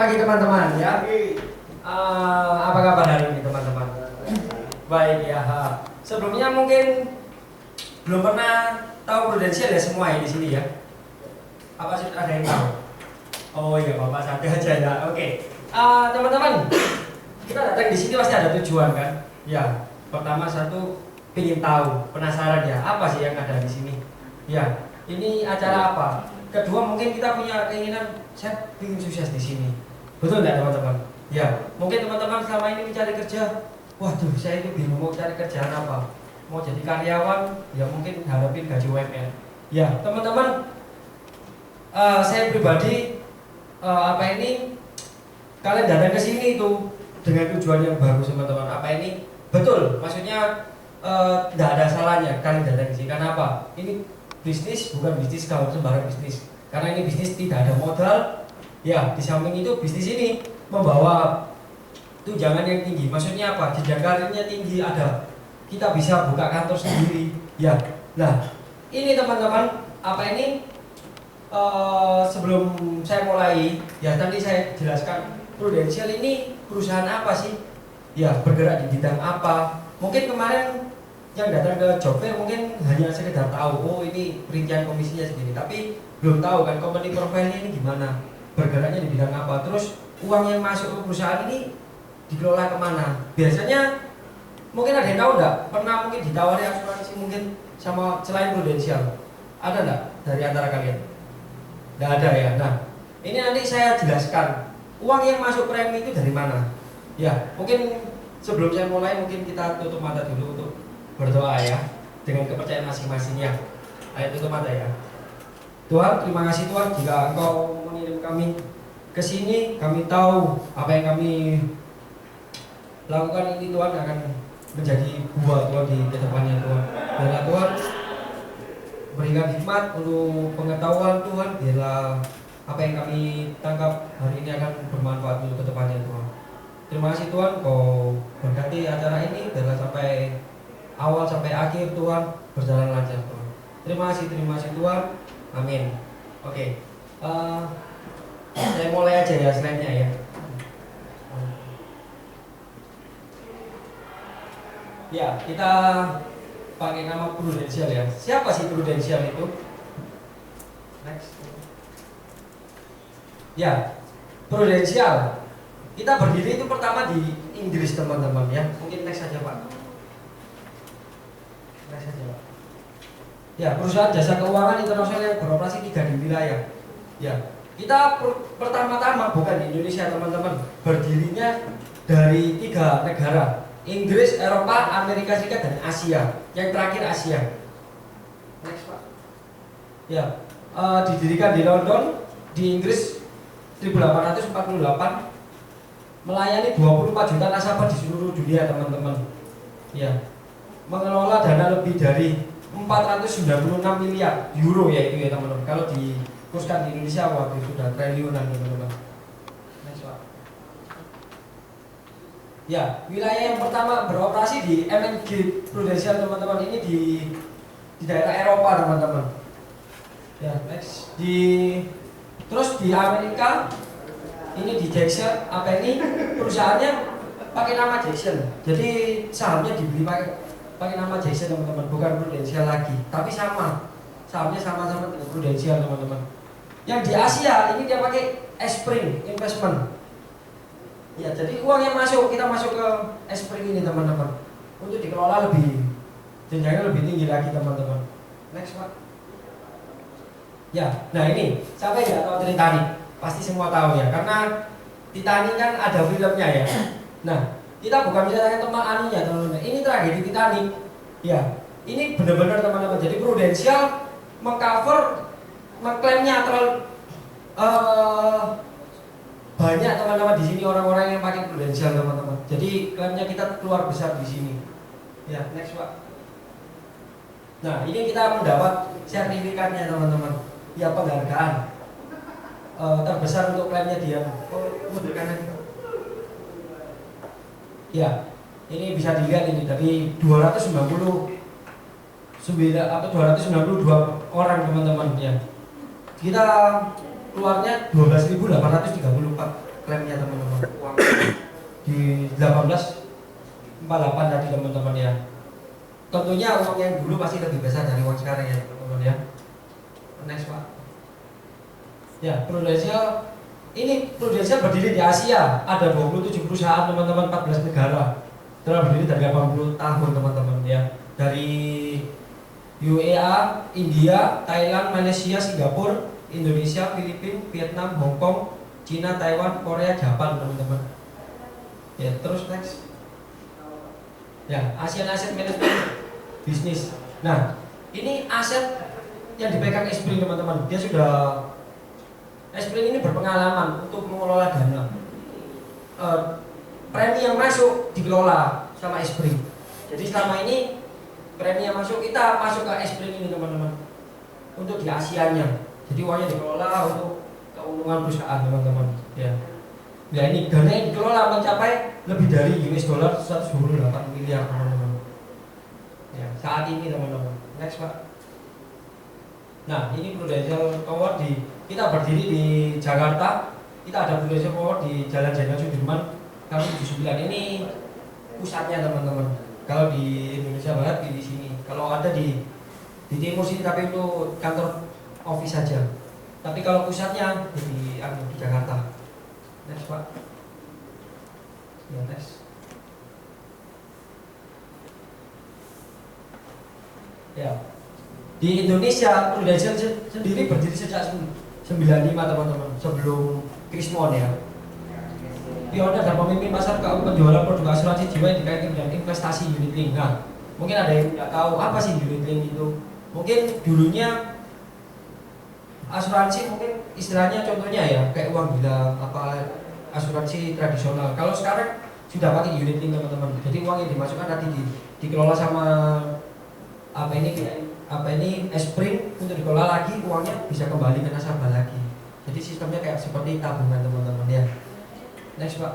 pagi teman-teman ya. Apa kabar hari ini teman-teman? Baik ya. Sebelumnya mungkin belum pernah tahu prudensial ya semua ya di sini ya. Apa sih ada yang tahu? Oh iya Bapak satu aja ya. Oke. Teman-teman, kita datang di sini pasti ada tujuan kan? Ya. Pertama satu ingin tahu, penasaran ya apa sih yang ada di sini? Ya. Ini acara apa? Kedua mungkin kita punya keinginan saya ingin sukses di sini. Betul nggak teman-teman? Ya, mungkin teman-teman selama ini mencari kerja, waduh saya itu bingung mau cari kerjaan apa. Mau jadi karyawan, ya mungkin harapin gaji UMR. Ya, teman-teman, saya pribadi kalian datang ke sini itu dengan tujuan yang bagus teman-teman. Apa ini betul? Maksudnya tidak ada salahnya kalian datang ke sini. Karena apa? Ini bisnis bukan bisnis kalau sembarang bisnis. Karena ini bisnis tidak ada modal. Ya, di samping itu bisnis ini membawa tunjangan yang tinggi. Maksudnya apa? Jenjang karirnya tinggi ada. Kita bisa buka kantor sendiri. Ya. Nah, ini teman-teman, sebelum saya mulai, ya tadi saya jelaskan Prudensial ini perusahaan apa sih? Ya, bergerak di bidang apa? Mungkin kemarin yang datang ke job fair mungkin hanya sekedar tahu, oh ini perincian komisinya segini, tapi belum tahu kan company profile-nya ini gimana, bergeraknya di bidang apa, terus uang yang masuk ke perusahaan ini dikelola kemana. Biasanya mungkin ada yang tahu nggak? Pernah mungkin ditawari asuransi mungkin sama selain Prudensial? Ada nggak dari antara kalian? Nggak ada ya. Nah, ini nanti saya jelaskan uang yang masuk premi itu dari mana. Ya, mungkin sebelum saya mulai mungkin kita tutup mata dulu untuk berdoa ya dengan kepercayaan masing-masing ya. Ayo tutup mata ya. Tuhan, terima kasih Tuhan jika Engkau mengirim kami ke sini, kami tahu apa yang kami lakukan ini Tuhan akan menjadi buah Tuhan di kedepannya Tuhan. Biarlah Tuhan berikan hikmat untuk pengetahuan Tuhan, biarlah apa yang kami tangkap hari ini akan bermanfaat untuk kedepannya Tuhan. Terima kasih Tuhan, Kau berkati acara ini biarlah sampai awal sampai akhir Tuhan berjalan lancar Tuhan. Terima kasih Tuhan. Amin. Oke. Saya mulai aja ya slide-nya ya. Ya, kita pakai nama Prudensial ya. Siapa sih Prudensial itu? Next. Ya, Prudensial. Kita berdiri itu pertama di Inggris teman-teman ya. Mungkin next saja Pak. Next saja Pak. Ya, perusahaan jasa keuangan internasional yang beroperasi 3 di wilayah. Ya, kita pertama-tama bukan di Indonesia teman-teman. Berdirinya dari 3 negara. Inggris, Eropa, Amerika Serikat, dan Asia. Yang terakhir Asia. Next Pak. Ya, didirikan di London, di Inggris 1848. Melayani 24 juta nasabah di seluruh dunia teman-teman. Ya, mengelola dana lebih dari 496 miliar euro ya itu ya teman-teman. Kalau dikurskan di Indonesia waktu itu sudah triliunan teman-teman. Next Pak. Ya, wilayah yang pertama beroperasi di MNG Prudensial teman-teman ini di daerah Eropa teman-teman. Ya, next. Terus di Amerika ini di Jackson, perusahaannya pakai nama Jackson. Jadi sahamnya dibeli pakai nama Jackson teman-teman, bukan Prudensial lagi. Tapi sahamnya sama-sama dengan Prudensial teman-teman. Yang di Asia ini dia pakai Spring Investment. Ya, jadi uang yang kita masuk ke Spring ini teman-teman untuk dikelola jenjangnya lebih tinggi lagi teman-teman. Next Pak. Ya, nah ini siapa yang nggak tahu Titanic? Pasti semua tahu ya, karena Titanic kan ada filmnya ya. Nah, kita bukan misalnya teman-teman. Ini tragedi Titanic. Ya, ini benar-benar teman-teman. Jadi Prudensial mengklaimnya terlalu banyak teman-teman di sini orang-orang yang pakai Prudensial teman-teman. Jadi klaimnya kita keluar besar di sini. Ya, next Pak. Nah, ini kita mendapat sertifikatnya teman-teman. Ya, penghargaan terbesar untuk klaimnya dia. Ya, ini bisa dilihat ini dari 292 orang teman-teman ya. Kita keluarnya 12.834 klaimnya teman-teman, uang di 1848 tadi teman-teman ya. Tentunya uang yang dulu pasti lebih besar dari uang sekarang ya teman-teman ya. Next Pak. Ya, Prudential ini Prudential berdiri di Asia, ada 27 perusahaan teman-teman, 14 negara. Telah berdiri dari 80 tahun teman-teman ya. Dari UEA, India, Thailand, Malaysia, Singapura, Indonesia, Filipina, Vietnam, Hong Kong, Cina, Taiwan, Korea, Jepang teman-teman. Ya, terus next. Ya, Asian Asset Management Business. Nah, ini aset yang dipegang Esprit teman-teman. Dia sudah Esprit ini berpengalaman untuk mengelola dana. Premi yang masuk dikelola sama Esprit. Jadi selama ini premi yang masuk kita masuk ke Esprit ini teman-teman. Untuk di Asianya. Jadi uangnya dikelola untuk keuntungan perusahaan teman-teman. Ya. Ya ini dana yang dikelola mencapai lebih dari US dollar 128 miliar teman-teman. Ya, saat ini teman-teman. Next Pak. Nah ini Prudential Tower kita berdiri di Jakarta. Kita ada Prudential Tower di Jalan Jenderal Sudirman kami 79. Ini pusatnya teman-teman. Kalau di Indonesia Barat di sini. Kalau ada di timur sini tapi itu kantor office saja. Tapi kalau pusatnya di Jakarta. Next Pak. Ya next. Ya. Di Indonesia Prudential sendiri berdiri sejak 95 teman-teman, sebelum Krismon ya. Pionir dan pemimpin pasar keuangan penjualan produk asuransi jiwa yang dikaitkan dengan investasi unit link. Nah, mungkin ada yang tidak tahu apa sih unit link itu. Mungkin dulunya asuransi mungkin istilahnya contohnya ya kayak uang bilang apa asuransi tradisional. Kalau sekarang sudah pakai unit link teman-teman. Jadi uang yang dimasukkan nanti dikelola sama apa ini Esprit untuk dikelola lagi, uangnya bisa kembali ke nasabah lagi. Jadi sistemnya kayak seperti tabungan teman-teman ya. Next Pak.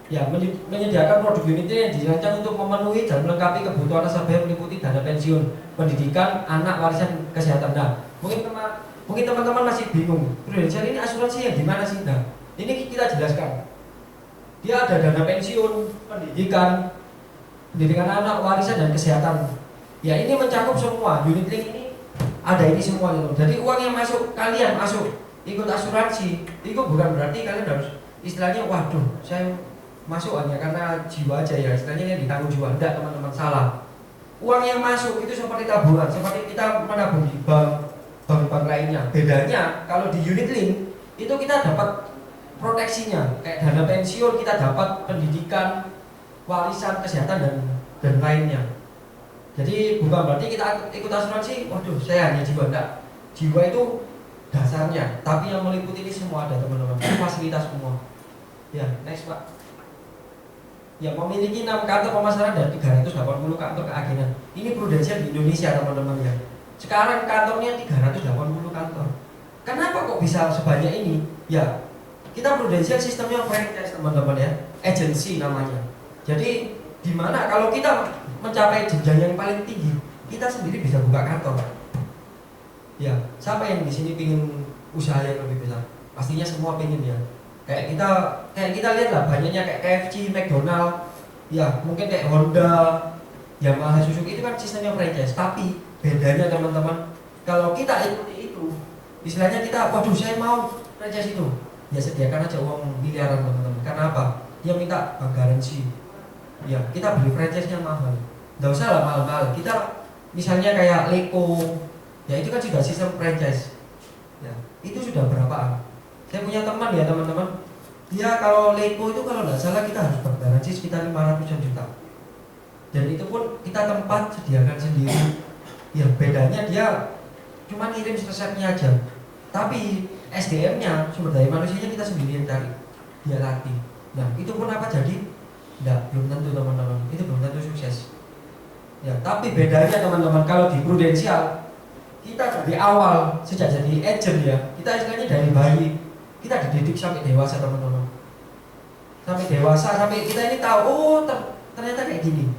Ya, menyediakan produk unit yang dirancang untuk memenuhi dan melengkapi kebutuhan nasabah yang meliputi dana pensiun, pendidikan, anak, warisan, kesehatan. Nah, mungkin teman-teman masih bingung, Prudential ini asuransi yang gimana sih? Nah, ini kita jelaskan. Dia ada dana pensiun, pendidikan anak, warisan dan kesehatan. Ya ini mencakup semua. Unit link ini ada ini semua gitu. Jadi uang yang masuk, kalian masuk ikut asuransi, itu bukan berarti kalian harus istilahnya waduh saya masuk hanya karena jiwa aja ya, istilahnya yang ditanggung jiwa. Enggak teman-teman, salah. Uang yang masuk itu seperti tabungan, seperti kita menabung di bank lainnya. Bedanya kalau di unit link itu kita dapat proteksinya, kayak dana pensiun kita dapat, pendidikan, warisan, kesehatan dan lainnya. Jadi bukan berarti kita ikut asuransi, waduh saya hanya jiwa, enggak. Jiwa itu dasarnya, tapi yang meliputi ini semua ada teman-teman, fasilitas semua. Ya, next Pak. Ya, memiliki 6 kantor pemasaran dan 380 kantor keagenan. Ini Prudential di Indonesia teman-teman ya. Sekarang kantornya 380 kantor. Kenapa kok bisa sebanyak ini? Ya, kita Prudential sistemnya franchise teman-teman ya, agency namanya. Jadi di mana kalau kita mencapai jenjang yang paling tinggi, kita sendiri bisa buka kantor. Ya, siapa yang di sini pingin usaha yang lebih besar? Pastinya semua pingin ya. Kayak kita lihat lah banyaknya kayak KFC, McDonald, ya mungkin kayak Honda, Yamaha, Suzuki itu kan sistemnya franchise. Tapi bedanya teman-teman, kalau kita ikuti itu, istilahnya kita, waduh saya mau franchise itu, ya sediakan aja uang miliaran teman-teman. Karena apa? Dia minta bank garansi. Ya, kita beli franchise-nya mahal. Nggak usah lah mahal-mahal. Kita misalnya kayak Leko, ya itu kan juga sistem franchise. Ya, itu sudah berapaan? Saya punya teman ya teman-teman. Dia kalau Leko itu kalau nggak salah kita harus bergaransi sekitar 500 juta. Dan itu pun kita tempat sediakan sendiri. Ya bedanya dia cuma ngirim resepnya aja. Tapi SDM-nya, sumber daya manusianya kita sendiri yang cari. Dia latih. Nah itu pun apa jadi? Nggak, belum tentu teman-teman. Itu belum tentu sukses. Ya, tapi bedanya teman-teman kalau di Prudential kita dari awal sejak jadi agent ya, kita istilahnya dari bayi kita dididik sampai dewasa teman-teman. Sampai dewasa sampai kita ini tahu oh ternyata kayak gini.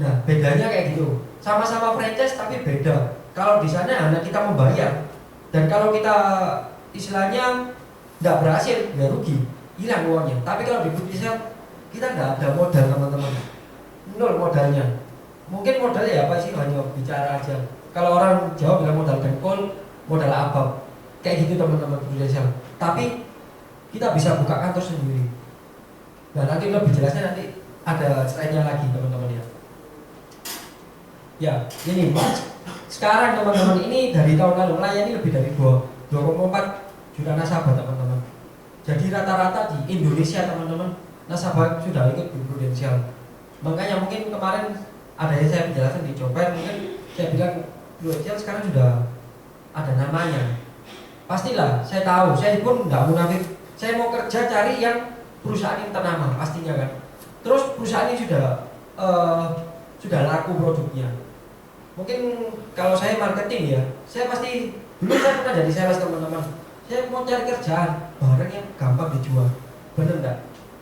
Nah bedanya kayak gitu. Sama-sama franchise tapi beda. Kalau di sana hanya kita membayar dan kalau kita istilahnya nggak berhasil ya rugi. hilang uangnya. Tapi kalau di Prudential kita nggak ada modal teman-teman, nol modalnya. Mungkin modalnya ya apa sih, hanya bicara aja. Kalau orang Jawa bilang modal dengkul, modal apa, kayak gitu teman-teman Prudential. Tapi kita bisa buka kantor sendiri. Dan nanti lebih jelasnya nanti ada slide-nya lagi teman-teman ya. Ya, ini sekarang teman-teman ini dari tahun lalu melayani lebih dari 2,4 juta nasabah teman-teman. Jadi rata-rata di Indonesia teman-teman nasabah sudah ikut di Prudential. Makanya mungkin kemarin ada yang saya penjelasan di Joper, mungkin saya bilang Prudential sekarang sudah ada namanya. Pastilah, saya tahu, saya pun nggak munafik. Saya mau kerja cari yang perusahaan yang ternama pastinya kan. Terus perusahaan ini sudah laku produknya. Mungkin kalau saya marketing ya, saya pasti dulu saya pernah jadi sales teman-teman. Saya mau cari kerjaan barang yang gampang dijual, bener enggak?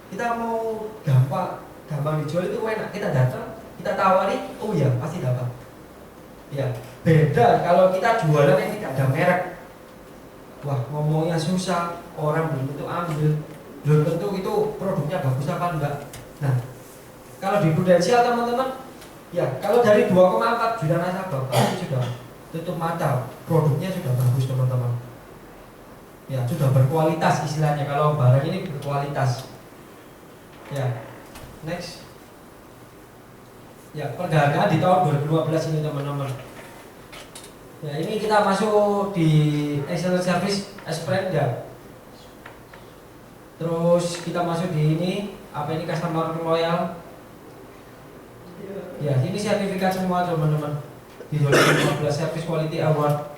Kita mau gampang dijual itu enak. Kita datang, kita tawari, oh iya pasti dapat. Ya, beda kalau kita jualan yang tidak ada merek. Wah, ngomongnya susah, orang belum tentu ambil, belum tentu itu produknya bagus apa enggak. Nah, kalau di Prudential teman-teman, ya kalau dari 2,4 juta nasabah pasti sudah tutup mata, produknya sudah bagus teman-teman. Ya, sudah berkualitas istilahnya, kalau barang ini berkualitas. Ya, next. Ya, perdagangan di tahun 2015 ini teman-teman. Ya, ini kita masuk di excellent service Sprint ya. Terus kita masuk di ini, apa ini customer loyal. Ya, ini sertifikat semua teman-teman. Di 2015 Service Quality Award.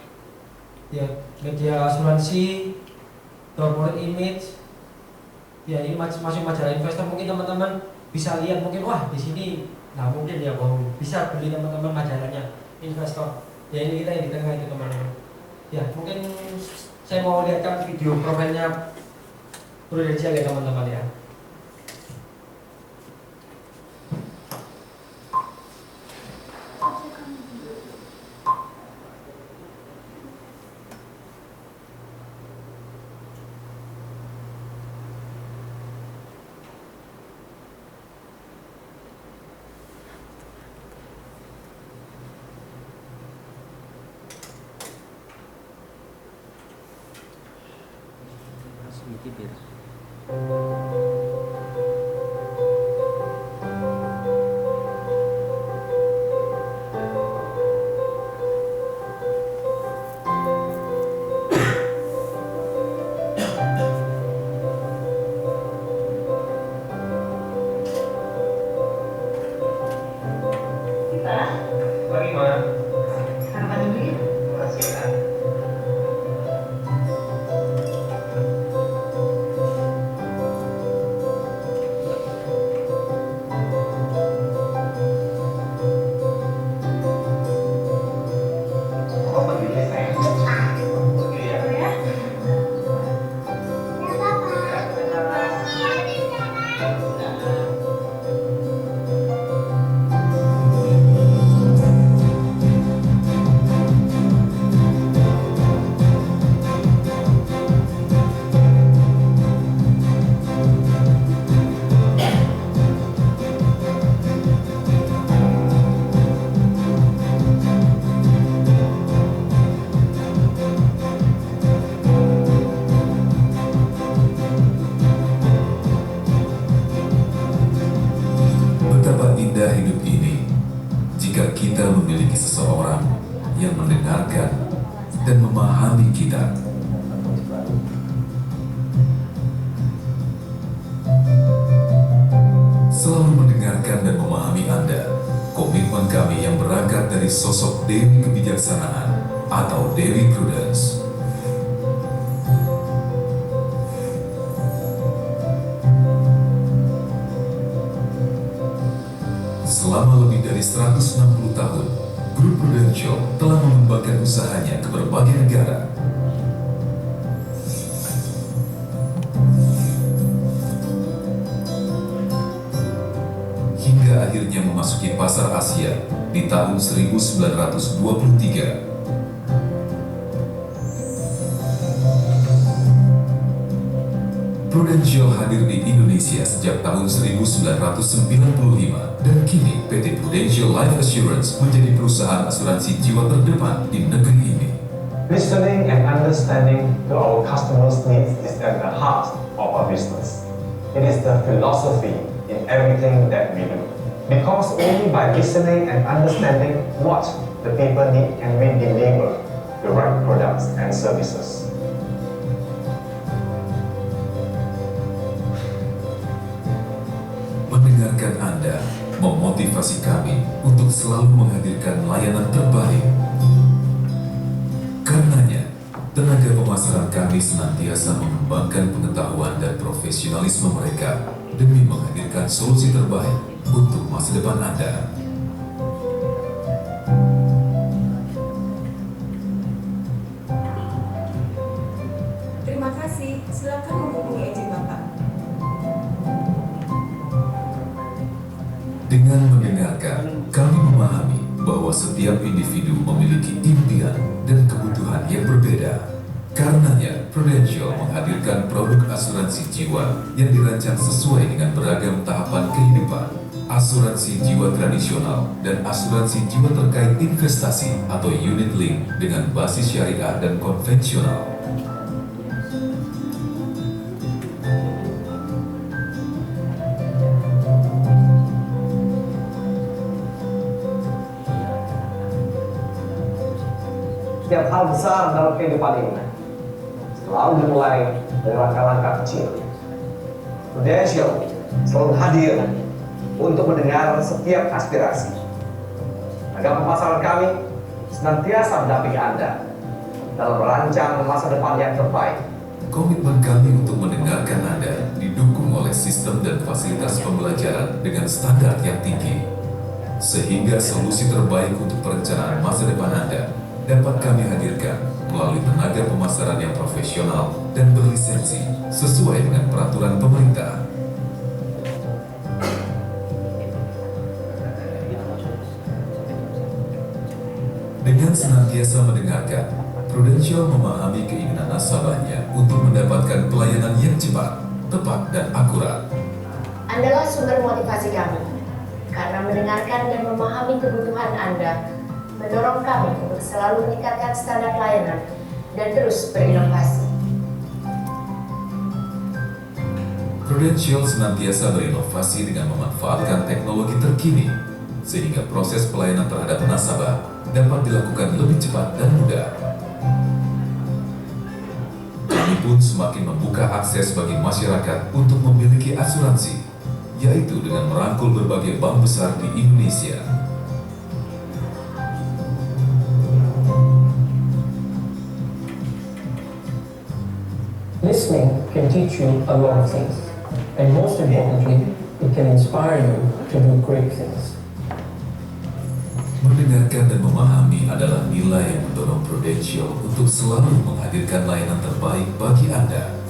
Ya, media asuransi, corporate image. Ya, ini masuk majalah investor. Mungkin teman-teman bisa lihat, mungkin wah di sini nah mungkin ya bohong. Bisa beli teman-teman majalahnya investor. Ya, ini kita yang di tengah itu teman-teman. Ya, mungkin saya mau lihatkan video profilnya Prudential ya teman-teman ya. dan memahami kita. Selalu mendengarkan dan memahami Anda, komitmen kami yang berangkat dari sosok Dewi Kebijaksanaan atau Dewi Prudence. Selama lebih dari 160 tahun, Grup Prudential telah mengembangkan usahanya ke berbagai negara. Hingga akhirnya memasuki pasar Asia di tahun 1923. Prudential hadir di Indonesia sejak tahun 1995 dan kini PT Prudential Life Assurance menjadi perusahaan asuransi jiwa terdepan di negeri ini. Listening and understanding to our customers' needs is at the heart of our business. It is the philosophy in everything that we do. Because only by listening and understanding what the people need can we deliver the right products and services. Mendengarkan Anda memotivasi kami untuk selalu menghadirkan layanan terbaik. Karenanya, tenaga pemasaran kami senantiasa mengembangkan pengetahuan dan profesionalisme mereka demi menghadirkan solusi terbaik untuk masa depan Anda. Terima kasih, silakan menghubungi ejen Bapak. Dengan mendengarkan, kami memahami bahwa setiap individu memiliki impian dan kebutuhan yang berbeda. Karenanya, Prudential menghadirkan produk asuransi jiwa yang dirancang sesuai dengan beragam tahapan kehidupan. Asuransi jiwa tradisional dan asuransi jiwa terkait investasi atau unit link dengan basis syariah dan konvensional. Setiap hal besar dalam kehidupan ini selalu dimulai dari langkah-langkah kecil. Prudential selalu hadir untuk mendengar setiap aspirasi. Agar pemasaran kami senantiasa mendampingi Anda dalam merancang masa depan yang terbaik. Komitmen kami untuk mendengarkan Anda didukung oleh sistem dan fasilitas pembelajaran dengan standar yang tinggi. Sehingga solusi terbaik untuk perencanaan masa depan Anda dapat kami hadirkan melalui tenaga pemasaran yang profesional dan berlisensi sesuai dengan peraturan pemerintah. Dengan senantiasa mendengarkan, Prudential memahami keinginan nasabahnya untuk mendapatkan pelayanan yang cepat, tepat, dan akurat. Adalah sumber motivasi kami, karena mendengarkan dan memahami kebutuhan Anda mendorong kami untuk selalu meningkatkan standar layanan dan terus berinovasi. Prudential senantiasa berinovasi dengan memanfaatkan teknologi terkini, sehingga proses pelayanan terhadap nasabah dapat dilakukan lebih cepat dan mudah. Kami pun semakin membuka akses bagi masyarakat untuk memiliki asuransi, yaitu dengan merangkul berbagai bank besar di Indonesia. Listening can teach you a lot of things, and most importantly, it can inspire you to do great things. Mendengarkan dan memahami adalah nilai yang mendorong Prudential untuk selalu menghadirkan layanan terbaik bagi Anda.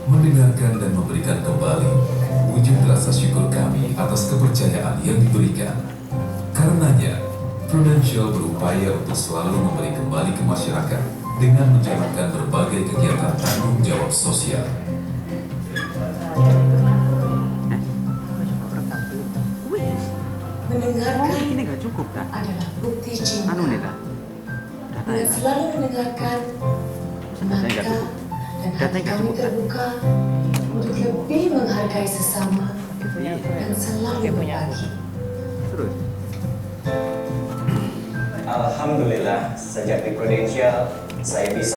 Mendengarkan dan memberikan kembali wujud rasa syukur kami atas kepercayaan yang diberikan. Karenanya, Prudential berupaya untuk selalu memberi kembali ke masyarakat dengan menjalankan berbagai kegiatan tanggung jawab sosial. Mendengarkan Ini nggak cukup, dah. adalah bukti cinta. Anu nih, dah. Data Dengan ya. selalu mendengarkan, Datanya nggak maka cukup. dan Datanya hati nggak kami cukup, dah. terbuka untuk lebih menghargai sesama dan selalu berbagi. Terus. Alhamdulillah, sejak di Prudential, saya bisa